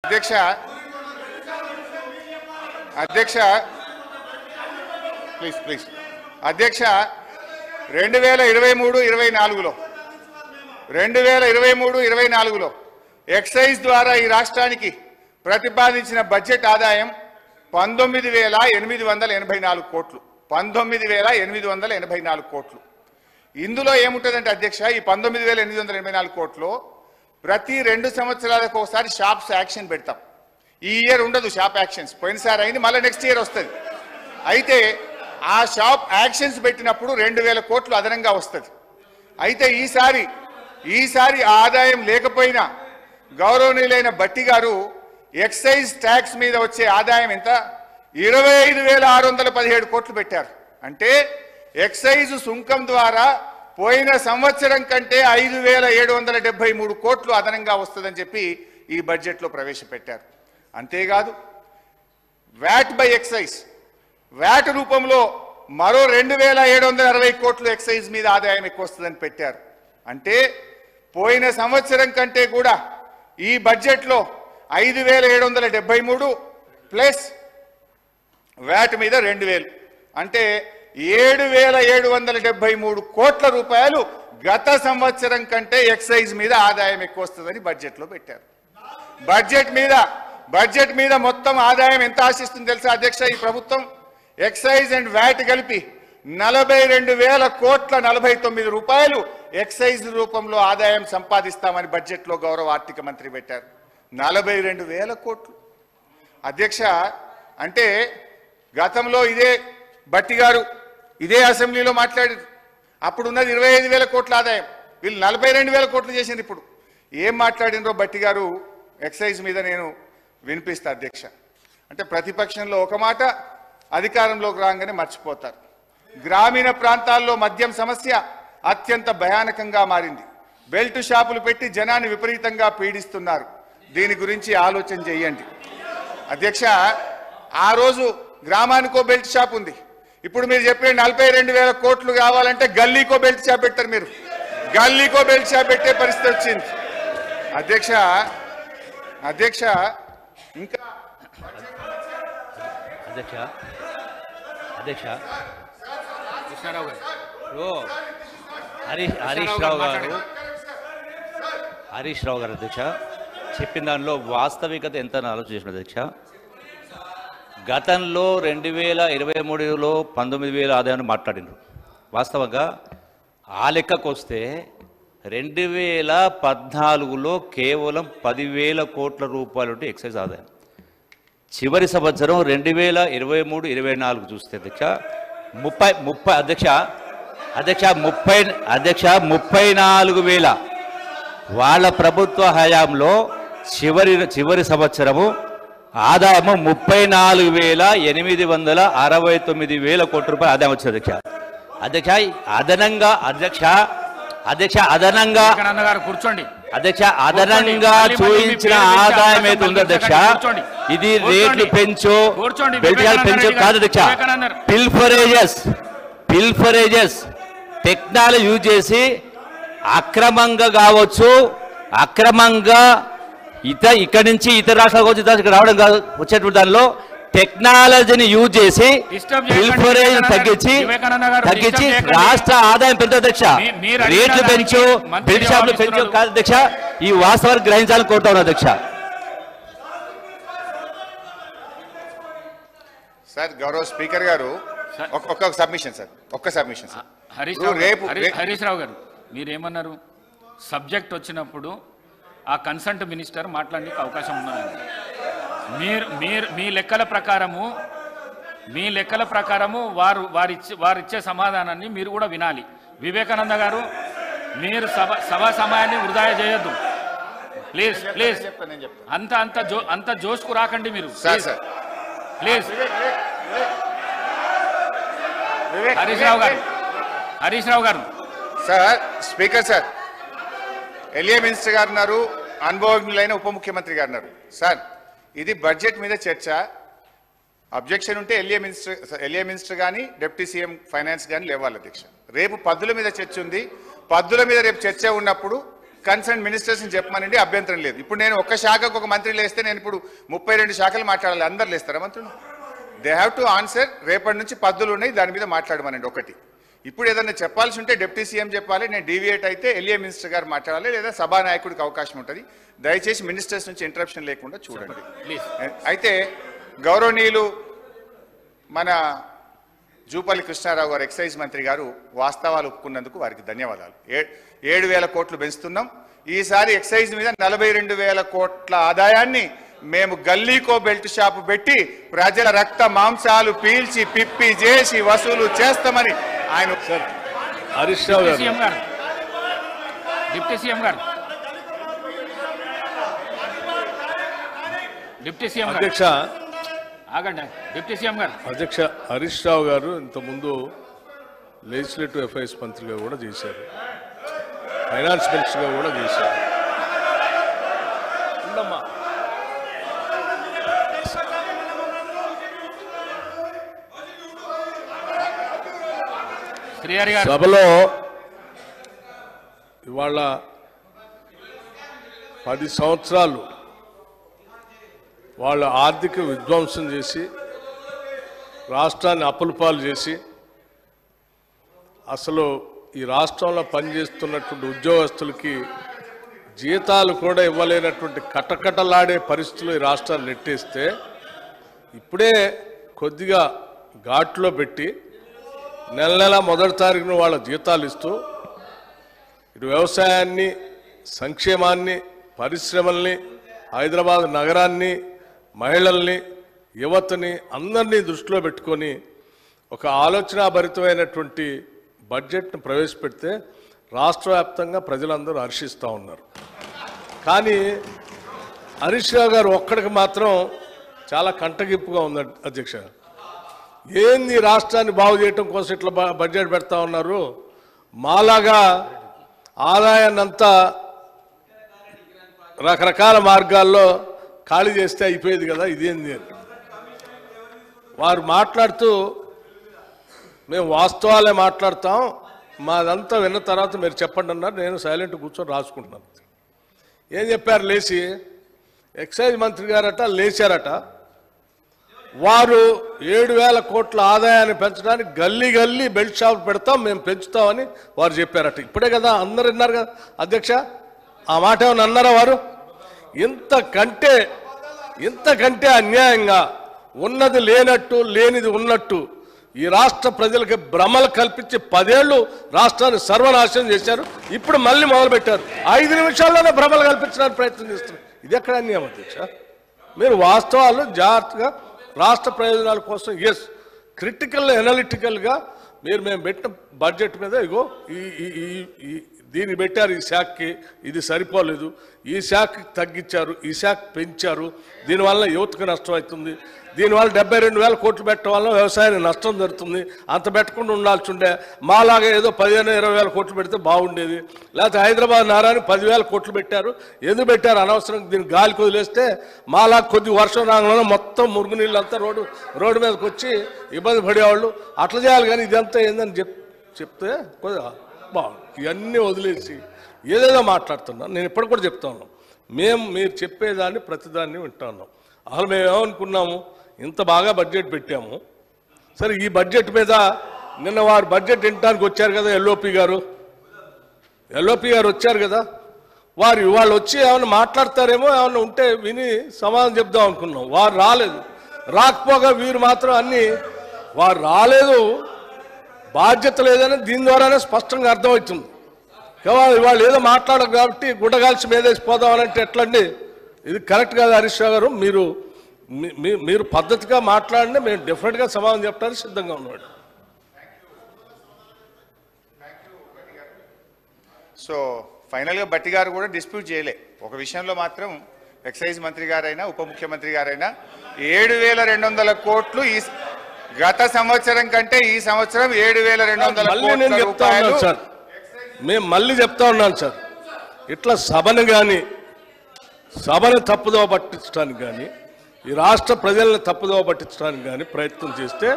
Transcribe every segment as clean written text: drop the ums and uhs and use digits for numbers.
అధ్యక్ష ప్లీజ్ అధ్యక్ష 2023-24లో ఎక్సైజ్ ద్వారా ఈ రాష్ట్రానికి ప్రతిపాదించిన బడ్జెట్ ఆదాయం 19,884 కోట్లు. 19,884 కోట్లు. ఇందులో ఏముంటుందంటే అధ్యక్ష, ఈ 19,884 కోట్లు ప్రతి 2 సంవత్సరాలకు ఒకసారి షాప్స్ యాక్షన్ పెడతాం. ఈ ఇయర్ ఉండదు షాప్ యాక్షన్స్, పోయినసారి అయింది, మళ్ళీ నెక్స్ట్ ఇయర్ వస్తుంది. అయితే ఆ షాప్ యాక్షన్స్ పెట్టినప్పుడు 2,000 కోట్లు అదనంగా వస్తుంది. అయితే ఈసారి ఆదాయం లేకపోయినా గౌరవనీయులైన భట్టి గారు ఎక్సైజ్ ట్యాక్స్ మీద వచ్చే ఆదాయం ఎంత 25,617 కోట్లు పెట్టారు. అంటే ఎక్సైజ్ సుంకం ద్వారా పోయిన సంవత్సరం కంటే 5,773 కోట్లు అదనంగా వస్తుందని చెప్పి ఈ బడ్జెట్లో ప్రవేశపెట్టారు. అంతేకాదు వ్యాట్ బై ఎక్సైజ్, వ్యాట్ రూపంలో మరో 2,760 కోట్లు ఎక్సైజ్ మీద ఆదాయం ఎక్కువ వస్తుందని పెట్టారు. అంటే పోయిన సంవత్సరం కంటే కూడా ఈ బడ్జెట్లో 5,773 ప్లస్ వ్యాట్ మీద 2,000 అంటే 7,773 కోట్ల రూపాయలు గత సంవత్సరం కంటే ఎక్సైజ్ మీద ఆదాయం ఎక్కువ వస్తుందని బడ్జెట్లో పెట్టారు. బడ్జెట్ మీద మొత్తం ఆదాయం ఎంత ఆశిస్తుంది తెలుసా అధ్యక్ష? ఈ ప్రభుత్వం ఎక్సైజ్ అండ్ వ్యాట్ కలిపి 42,000 కోట్ల 49 రూపాయలు ఎక్సైజ్ రూపంలో ఆదాయం సంపాదిస్తామని బడ్జెట్లో గౌరవ ఆర్థిక మంత్రి పెట్టారు. 42,000 కోట్లు అధ్యక్ష. అంటే గతంలో ఇదే భట్టి గారు ఇదే అసెంబ్లీలో మాట్లాడారు. అప్పుడున్నది 25,000 కోట్ల ఆదాయం, వీళ్ళు 42,000 కోట్లు చేసింది. ఇప్పుడు ఏం మాట్లాడినరో భట్టి గారు ఎక్సైజ్ మీద నేను వినిపిస్తా అధ్యక్ష. అంటే ప్రతిపక్షంలో ఒక మాట, అధికారంలోకి రాగానే మర్చిపోతారు. గ్రామీణ ప్రాంతాల్లో మద్యం సమస్య అత్యంత భయానకంగా మారింది. బెల్ట్ షాపులు పెట్టి జనాన్ని విపరీతంగా పీడిస్తున్నారు. దీని గురించి ఆలోచన చేయండి అధ్యక్ష. ఆ రోజు గ్రామానికో బెల్ట్ షాప్ ఉంది. ఇప్పుడు మీరు చెప్పే 42,000 కోట్లు కావాలంటే గల్లీకో బెల్ట్ షాప్ పెట్టారు. మీరు గల్లీకో బెల్ట్ షాప్ పెట్టే పరిస్థితి వచ్చింది అధ్యక్ష. ఇంకా అధ్యక్ష హరీష్ రావు గారు అధ్యక్ష చెప్పిన దానిలో వాస్తవికత ఎంత ఆలోచన చేసిన అధ్యక్ష. గతంలో 2023లో 19,000 ఆదాయాన్ని మాట్లాడినారు. వాస్తవంగా ఆ లెక్కకు వస్తే 2014లో కేవలం 10,000 కోట్ల రూపాయలు ఉంటే ఎక్సైజ్ ఆదాయం. చివరి సంవత్సరం 2023-24 చూస్తే అధ్యక్ష 34,000 వాళ్ళ ప్రభుత్వ హయాంలో చివరి సంవత్సరము ఆదాయము 34,869 కోట్ల రూపాయలు ఆదాయం వచ్చింది అధ్యక్ష. అదనంగా చూపించిన ఆదాయం అయితే ఉంది అధ్యక్ష. ఇది రేట్లు పెంచు కాదు అధ్యక్ష. పిల్ఫరేజెస్ టెక్నాలజీ యూజ్ చేసి అక్రమంగా కావచ్చు, అక్రమంగా ఇక్కడి నుంచి ఇతర రాష్ట్రాలకు వచ్చి ఇక్కడ రావడం కాదు, వచ్చేటువంటి దానిలో టెక్నాలజీని యూజ్ చేసి పిల్ఫరేజ్ తగ్గించి రాష్ట్ర ఆదాయం పెంచు అధ్యక్ష. రేట్లు పెంచు, బెల్ట్ షాపులు పెంచు కాదు అధ్యక్ష. ఈ వాస్తవాన్ని గ్రహించాలని కోరుతా ఉన్నా అధ్యక్ష. సార్ గౌరవ స్పీకర్ గారు ఒక్క సబ్మిషన్ సార్. హరీష్ రావు గారు మీరేమన్నారు? సబ్జెక్ట్ వచ్చినప్పుడు ఆ కన్సల్ట్ మినిస్టర్ మాట్లాడడానికి అవకాశం ఉన్నది. మీ లెక్కల ప్రకారము వారిచ్చే సమాధానాన్ని మీరు కూడా వినాలి. వివేకానంద గారు మీరు సభా సమయాన్ని వృధా చేయొద్దు ప్లీజ్. అంత జోష్కు రాకండి మీరు ప్లీజ్. హరీష్ రావు గారు sir. Speaker sir, LA minister గారు ఉన్నారు, అనుభవజ్ఞులైన ఉప ముఖ్యమంత్రి గారు ఉన్నారు. సార్ ఇది బడ్జెట్ మీద చర్చ. అబ్జెక్షన్ ఉంటే ఎల్ఏ మినిస్టర్ కానీ డిప్యూటీ సీఎం ఫైనాన్స్ కానీ లేవాలి అధ్యక్ష. రేపు పద్దుల మీద చర్చ ఉంది. పద్దుల మీద రేపు చర్చ ఉన్నప్పుడు కన్సర్న్ మినిస్టర్స్ని చెప్పమనండి, అభ్యంతరం లేదు. ఇప్పుడు నేను ఒక్క శాఖకు ఒక మంత్రి లేస్తే నేను ఇప్పుడు 32 శాఖలు మాట్లాడాలి, అందరు లేస్తారా మంత్రులు? They have to answer. రేపటి నుంచి పద్ధతులు ఉన్నాయి, దాని మీద మాట్లాడమనండి. ఒకటి, ఇప్పుడు ఏదైనా చెప్పాల్సి ఉంటే డిప్యూటీ సీఎం చెప్పాలి, నేను డీవియేట్ అయితే ఎల్ఏ మినిస్టర్ గారు మాట్లాడాలి, లేదా సభానాయకుడికి అవకాశం ఉంటుంది. దయచేసి మినిస్టర్స్ నుంచి ఇంటరప్షన్ లేకుండా చూడండి. అయితే గౌరవనీయులు మన జూపల్లి కృష్ణారావు గారు ఎక్సైజ్ మంత్రి గారు వాస్తవాలు ఒప్పుకున్నందుకు వారికి ధన్యవాదాలు. 7,000 కోట్లు పెంచుతున్నాం. ఈసారి ఎక్సైజ్ మీద 42,000 కోట్ల ఆదాయాన్ని మేము గల్లీకో బెల్ట్ షాపు పెట్టి ప్రజల రక్త మాంసాలు పీల్చి పిప్పి చేసి వసూలు చేస్తామని ఆయన హరీష్ రావు గారు, డిప్యూటీ సీఎం గారు, డిప్యూటీ సీఎం గారు, అధ్యక్ష ఆగండి. డిప్యూటీ సీఎం గారు, అధ్యక్ష హరీష్ రావు గారు ఇంతకుముందు లెజిస్లేటివ్ అఫైర్స్ మంత్రిగా కూడా చేశారు, ఫైనాన్స్ మినిస్టర్గా కూడా చేశారు. ఉండమ్మా. శ్రీహరి గారు, సభలో ఇవాళ 10 సంవత్సరాలు వాళ్ళ ఆర్థిక విధ్వంసం చేసి రాష్ట్రాన్ని అప్పులపాలు చేసి అసలు ఈ రాష్ట్రంలో పనిచేస్తున్నటువంటి ఉద్యోగస్తులకి జీతాలు కూడా ఇవ్వలేనటువంటి కటకటలాడే పరిస్థితులు ఈ రాష్ట్రాన్ని నెట్టేస్తే ఇప్పుడే కొద్దిగా ఘాట్లో పెట్టి నెల మొదటి తారీఖున వాళ్ళ జీతాలు ఇస్తూ ఇటు వ్యవసాయాన్ని, సంక్షేమాన్ని, పరిశ్రమల్ని, హైదరాబాద్ నగరాన్ని, మహిళల్ని, యువతని అందరినీ దృష్టిలో పెట్టుకొని ఒక ఆలోచనాభరితమైనటువంటి బడ్జెట్ను ప్రవేశపెడితే రాష్ట్ర వ్యాప్తంగా ప్రజలందరూ హర్షిస్తూ ఉన్నారు. కానీ హరీష్ రావు గారు ఒక్కడికి మాత్రం చాలా కంటగింపుగా ఉంది అధ్యక్ష. ఏంది రాష్ట్రాన్ని బాగు చేయటం కోసం ఇట్లా బడ్జెట్ పెడతా ఉన్నారు, మాలాగా ఆదాయాన్ని అంతా రకరకాల మార్గాల్లో ఖాళీ చేస్తే అయిపోయేది కదా, ఇదేంది అని వారు మాట్లాడుతూ మేము వాస్తవాలే మాట్లాడతాం, మాదంతా విన్న తర్వాత మీరు చెప్పండి అన్నారు. నేను సైలెంట్ కూర్చొని రాసుకుంటున్నాను. ఏం చెప్పారు? లేచి ఎక్సైజ్ మంత్రి గారట లేచారట, వారు 7,000 కోట్ల ఆదాయాన్ని పెంచడానికి గల్లీ గల్లీ బెల్ట్ షాప్ పెడతాం, మేము పెంచుతామని వారు చెప్పారట. ఇప్పుడే కదా అందరు విన్నారు కదా అధ్యక్ష, ఆ మాట ఏమన్నా అన్నారా వారు? ఇంతకంటే అన్యాయంగా ఉన్నది లేనట్టు లేనిది ఉన్నట్టు ఈ రాష్ట్ర ప్రజలకి భ్రమలు కల్పించి 10 ఏళ్ళు రాష్ట్రాన్ని సర్వనాశనం చేశారు. ఇప్పుడు మళ్ళీ మొదలుపెట్టారు, 5 నిమిషాల్లోనే భ్రమలు కల్పించడానికి ప్రయత్నం చేస్తున్నారు. ఇది ఎక్కడ అన్యాయం అధ్యక్ష? మీరు వాస్తవాలు జాగ్రత్తగా రాష్ట్ర ప్రయోజనాల కోసం క్రిటికల్ ఎనాలిటికల్గా మేము పెట్టిన బడ్జెట్ మీద ఇగో దీన్ని పెట్టారు, ఈ శాఖకి ఇది సరిపోలేదు, ఈ శాఖకి తగ్గించారు, ఈ శాఖ పెంచారు, దీనివల్ల యువతకు నష్టం అవుతుంది, దీనివల్ల 72,000 కోట్లు పెట్టడం వల్ల వ్యవసాయానికి నష్టం జరుగుతుంది, అంత పెట్టకుండా ఉండాల్సి ఉండే, మాలాగా ఏదో 15,000-20,000 కోట్లు పెడితే బాగుండేది, లేకపోతే హైదరాబాద్ నగరానికి 10,000 కోట్లు పెట్టారు, ఎందుకు పెట్టారు అనవసరం, దీన్ని గాలికి వదిలేస్తే మాలా కొద్ది వర్షం రాగానే మొత్తం మురుగునీళ్ళు అంతా రోడ్డు మీదకి వచ్చి ఇబ్బంది పడేవాళ్ళు, అట్లా చేయాలి. కానీ ఇదంతా ఏందని చెప్తే కొద్దిగా బాగుంది. ఇవన్నీ వదిలేసి ఏదేదో మాట్లాడుతున్నాను. నేను ఇప్పటికి కూడా చెప్తా ఉన్నాం, మీరు చెప్పేదాన్ని ప్రతిదాన్ని వింటా ఉన్నాం. అసలు మేము ఏమనుకున్నాము, ఇంత బాగా బడ్జెట్ పెట్టాము, సరే ఈ బడ్జెట్ మీద నిన్న వారు బడ్జెట్ వినడానికి వచ్చారు కదా, ఎల్ఓపి గారు వచ్చారు కదా, వాళ్ళు వచ్చి ఏమైనా మాట్లాడతారేమో, ఏమైనా ఉంటే విని సమాధానం చెప్దాం అనుకున్నాం. వారు రాలేదు. రాకపోగా వీరు మాత్రం వారు రాలేదు, బాధ్యత లేదని దీని ద్వారానే స్పష్టంగా అర్థమవుతుంది. వాళ్ళు ఏదో మాట్లాడరు కాబట్టి గుడ్డగాల్చి మీదేసి పోదామనంటే ఎట్లండి? ఇది కరెక్ట్ కాదు హరీష్ రావు గారు. మీరు పద్ధతిగా మాట్లాడితే మేము డెఫినెట్గా సమాధానం చెప్పడానికి సిద్ధంగా ఉన్నాడు. సో ఫైనల్గా బట్టి గారు కూడా డిస్ప్యూట్ చేయలే. ఒక విషయంలో మాత్రం ఎక్సైజ్ మంత్రి గారైనా ఉప ముఖ్యమంత్రి గారైనా 7,200 కోట్లు ఈ గత సంవత్సరం కంటే ఈ సంవత్సరం 7,200 కోట్ల రూపాయలు. సార్ మేము మళ్ళీ చెప్తా ఉన్నాను సార్, ఇట్లా సభను తప్పుదోవ పట్టించడానికి కానీ ఈ రాష్ట్ర ప్రజలను తప్పుదోవ పట్టించడానికి కానీ ప్రయత్నం చేస్తే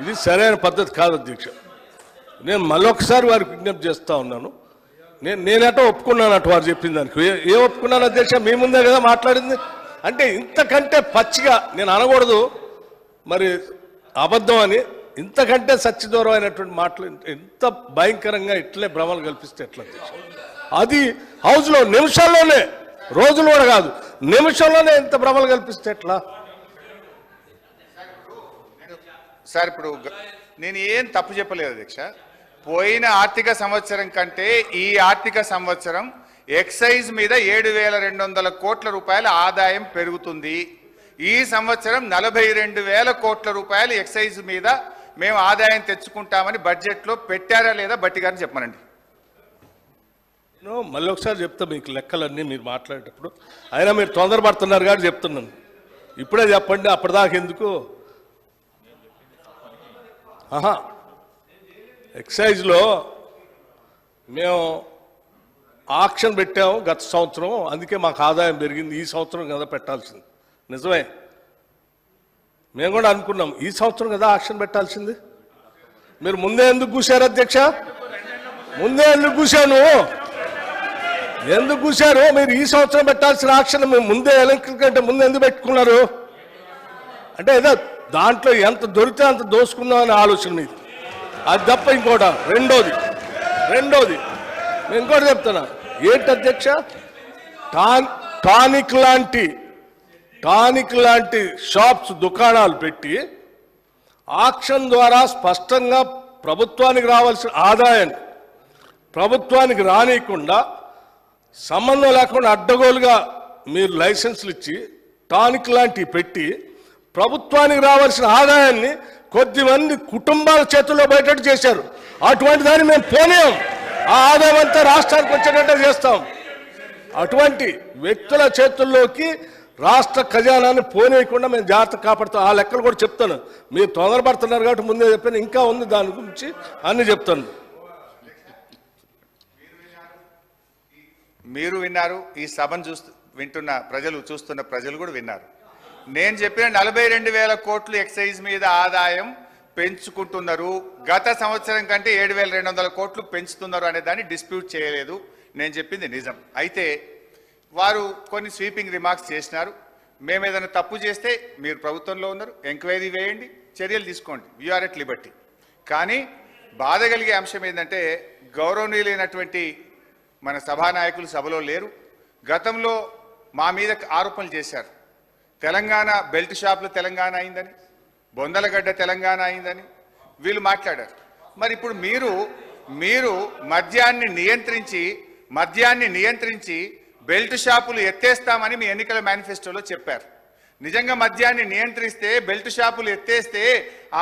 ఇది సరైన పద్ధతి కాదు అధ్యక్ష. నేను మళ్ళొకసారి వారికి విజ్ఞప్తి చేస్తూ ఉన్నాను, నేనటో ఒప్పుకున్నాను అటు వారు చెప్పిన దానికి ఏ ఒప్పుకున్నాను అధ్యక్ష మీ ముందే కదా మాట్లాడింది అంటే ఇంతకంటే పచ్చిగా నేను అనకూడదు మరి అబద్ధం అని ఇంతకంటే సత్యదూరమైనటువంటి మాటలు ఎంత భయంకరంగా ఇట్లే భ్రమలు కల్పిస్తే ఎట్లా అది హౌస్లో నిమిషాల్లోనే రోజులు కూడా కాదు నిమిషంలోనే ఎంత భ్రమలు కల్పిస్తే ఎట్లా సార్ ఇప్పుడు నేను ఏం తప్పు చెప్పలేదు అధ్యక్ష పోయిన ఆర్థిక సంవత్సరం కంటే ఈ ఆర్థిక సంవత్సరం ఎక్సైజ్ మీద 7,200 కోట్ల రూపాయల ఆదాయం పెరుగుతుంది ఈ సంవత్సరం 42,000 కోట్ల రూపాయలు ఎక్సైజ్ మీద మేము ఆదాయం తెచ్చుకుంటామని బడ్జెట్లో పెట్టారా లేదా బట్టి గారిని చెప్పమనండి మళ్ళీ ఒకసారి చెప్తా మీకు లెక్కలన్నీ మీరు మాట్లాడేటప్పుడు అయినా మీరు తొందరపడుతున్నారు కాబట్టి చెప్తున్నాను ఇప్పుడే చెప్పండి అప్పటిదాకా ఎందుకు ఎక్సైజ్లో మేము ఆక్షన్ పెట్టాము గత సంవత్సరం అందుకే మాకు ఆదాయం పెరిగింది ఈ సంవత్సరం కదా పెట్టాల్సింది నిజమే మేము కూడా అనుకున్నాం ఈ సంవత్సరం కదా ఆక్షన్ పెట్టాల్సింది మీరు ముందే ఎందుకు కూశారు అధ్యక్ష ముందే ఎందుకు కూశాను ఎందుకు కూశారు మీరు ఈ సంవత్సరం పెట్టాల్సిన ఆక్షన్ మేము ముందే ఎలక్షన్ కంటే ముందే ఎందుకు పెట్టుకున్నారు అంటే ఏదో దాంట్లో ఎంత దొరికితే అంత దోసుకుందాం అనే ఆలోచన మీది అది తప్ప ఇంకోట రెండోది నేను ఇంకోటి చెప్తున్నా ఏంటి అధ్యక్ష టానిక్ లాంటి షాప్స్ దుకాణాలు పెట్టి ఆక్షన్ ద్వారా స్పష్టంగా ప్రభుత్వానికి రావాల్సిన ఆదాయాన్ని ప్రభుత్వానికి రానియకుండా సంబంధం లేకుండా అడ్డగోలుగా మీరు లైసెన్సులు ఇచ్చి టానిక్ లాంటివి పెట్టి ప్రభుత్వానికి రావాల్సిన ఆదాయాన్ని కొద్దిమంది కుటుంబాల చేతుల్లో బయటట్టు చేశారు అటువంటి దాన్ని మేము పోనీయం ఆ ఆదాయం అంతా రాష్ట్రానికి వచ్చేటట్టే చేస్తాం అటువంటి వ్యక్తుల చేతుల్లోకి రాష్ట్ర ఖజానాన్ని పోనీయకుండా మేము జాగ్రత్త కాపాడుతాం ఆ లెక్కలు కూడా చెప్తాను మీరు తొందరపడుతున్నారు కాబట్టి ముందే చెప్పాను ఇంకా ఉంది దాని గురించి అన్ని చెప్తాను మీరు విన్నారు ఈ సభను వింటున్న ప్రజలు చూస్తున్న ప్రజలు కూడా విన్నారు నేను చెప్పిన 42,000 కోట్లు ఎక్సైజ్ మీద ఆదాయం పెంచుకుంటున్నారు గత సంవత్సరం కంటే 7,200 కోట్లు పెంచుతున్నారు అనే దాన్ని డిస్ప్యూట్ చేయలేదు నేను చెప్పింది నిజం అయితే వారు కొన్ని స్వీపింగ్ రిమార్క్స్ చేసినారు మేము ఏదైనా తప్పు చేస్తే మీరు ప్రభుత్వంలో ఉన్నారు ఎంక్వైరీ వేయండి చర్యలు తీసుకోండి వీఆర్ ఎట్ లిబర్టీ కానీ బాధ కలిగే అంశం ఏంటంటే గౌరవనీయులైనటువంటి మన సభానాయకులు సభలో లేరు గతంలో మా మీద ఆరోపణలు చేశారు తెలంగాణ బెల్ట్ షాపులు తెలంగాణ అయిందని బొందలగడ్డ తెలంగాణ అయిందని వీళ్ళు మాట్లాడారు మరి ఇప్పుడు మీరు మద్యాన్ని నియంత్రించి బెల్ట్ షాపులు ఎత్తేస్తామని మీ ఎన్నికల మేనిఫెస్టోలో చెప్పారు నిజంగా మద్యాన్ని నియంత్రిస్తే బెల్ట్ షాపులు ఎత్తేస్తే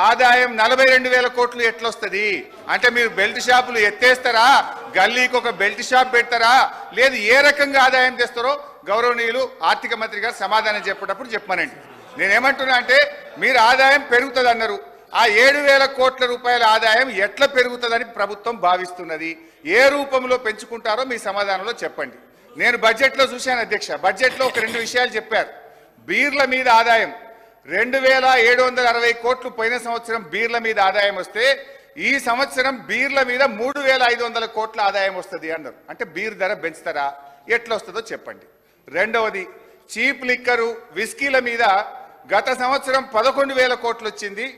ఆదాయం 42,000 కోట్లు ఎట్లొస్తుంది అంటే మీరు బెల్ట్ షాపులు ఎత్తేస్తారా గల్లీకి ఒక బెల్ట్ షాప్ పెడతారా లేదు ఏ రకంగా ఆదాయం తెస్తారో గౌరవనీయులు ఆర్థిక మంత్రి గారు సమాధానం చెప్పేటప్పుడు చెప్పమనండి నేనేమంటున్నా అంటే మీరు ఆదాయం పెరుగుతుంది అన్నారు ఆ 7,000 కోట్ల రూపాయల ఆదాయం ఎట్లా పెరుగుతుందని ప్రభుత్వం భావిస్తున్నది ఏ రూపంలో పెంచుకుంటారో మీ సమాధానంలో చెప్పండి నేను బడ్జెట్లో చూశాను అధ్యక్ష బడ్జెట్లో ఒక 2 విషయాలు చెప్పారు బీర్ల మీద ఆదాయం 2,760 కోట్లు పోయిన సంవత్సరం బీర్ల మీద ఆదాయం వస్తే ఈ సంవత్సరం బీర్ల మీద 3,500 కోట్ల ఆదాయం వస్తుంది అన్నారు అంటే బీర్ ధర పెంచుతారా ఎట్లా వస్తుందో చెప్పండి రెండవది చీప్ లిక్కరు విస్కీల మీద గత సంవత్సరం 11,000 కోట్లు వచ్చింది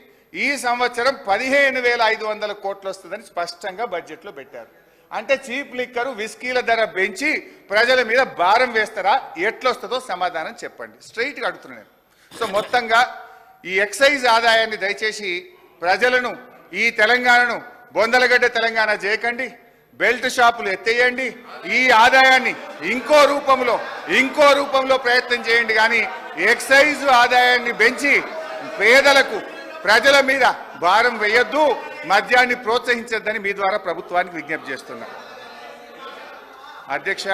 ఈ సంవత్సరం 15,500 కోట్లు వస్తుందని స్పష్టంగా బడ్జెట్లో పెట్టారు అంటే చీప్ లిక్కరు విస్కీల ధర పెంచి ప్రజల మీద భారం వేస్తారా ఎట్లొస్తుందో సమాధానం చెప్పండి స్ట్రైట్గా అడుగుతున్నాను సో మొత్తంగా ఈ ఎక్సైజ్ ఆదాయాన్ని దయచేసి ప్రజలను ఈ తెలంగాణను బొందలగడ్డ తెలంగాణ చేయకండి బెల్ట్ షాపులు ఎత్తేయండి ఈ ఆదాయాన్ని ఇంకో రూపంలో ప్రయత్నం చేయండి కానీ ఎక్సైజ్ ఆదాయాన్ని పెంచి పేదలకు ప్రజల మీద భారం వేయొద్దు మద్యాన్ని ప్రోత్సహించొద్దని మీ ద్వారా ప్రభుత్వానికి విజ్ఞప్తి చేస్తున్నా అధ్యక్ష